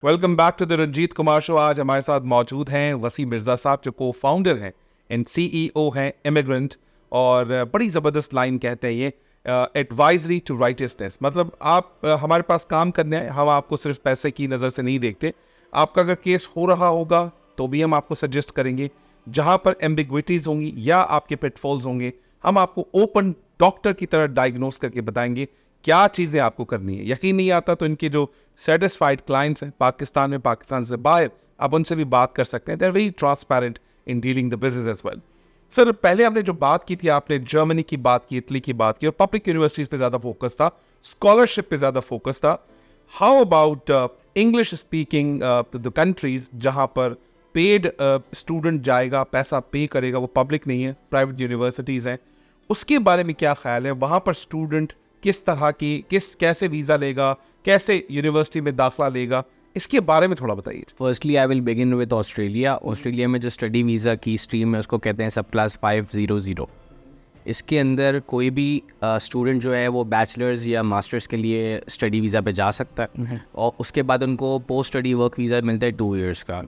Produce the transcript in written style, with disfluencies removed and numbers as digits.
Welcome back to the Ranjit Kumar show. आज हमारे साथ मौजूद हैं वसीम मिर्ज़ा साहब, जो को फाउंडर हैं एंड सीईओ हैं इमिग्रेंट। और बड़ी ज़बरदस्त लाइन कहते हैं ये, एडवाइजरी टू राइटियसनेस। मतलब आप हमारे पास काम करने आए, हम आपको सिर्फ पैसे की नज़र से नहीं देखते। आपका अगर केस हो रहा होगा तो भी हम आपको सजेस्ट करेंगे। जहाँ पर एम्बिग्विटीज़ होंगी या आपके पिटफॉल्स होंगे, हम आपको ओपन डॉक्टर की तरह डायग्नोस करके बताएंगे क्या चीज़ें आपको करनी है। यकीन नहीं आता तो इनके जो सेटिस्फाइड क्लाइंट्स हैं पाकिस्तान में, पाकिस्तान से बाहर, आप उनसे भी बात कर सकते हैं। They are very transparent in dealing the business as well. Sir, पहले हमने जो बात की थी, आपने जर्मनी की बात की, इटली की बात की, और पब्लिक यूनिवर्सिटीज़ पे ज़्यादा फोकस था, स्कॉलरशिप पे ज़्यादा फोकस था। How about English speaking the countries जहाँ पर पेड स्टूडेंट जाएगा, पैसा पे करेगा, वो पब्लिक नहीं है, प्राइवेट यूनिवर्सिटीज़ हैं, उसके बारे में क्या ख्याल है? वहाँ पर स्टूडेंट किस तरह की, कैसे वीज़ा लेगा, कैसे यूनिवर्सिटी में दाखिला लेगा, इसके बारे में थोड़ा बताइए। Firstly I will begin with Australia. Australia में जो स्टडी वीज़ा की स्ट्रीम है उसको कहते हैं सब क्लास 500। इसके अंदर कोई भी स्टूडेंट जो है वो बैचलर्स या मास्टर्स के लिए स्टडी वीज़ा पे जा सकता है और उसके बाद उनको पोस्ट स्टडी वर्क वीज़ा मिलता है 2 इयर्स का।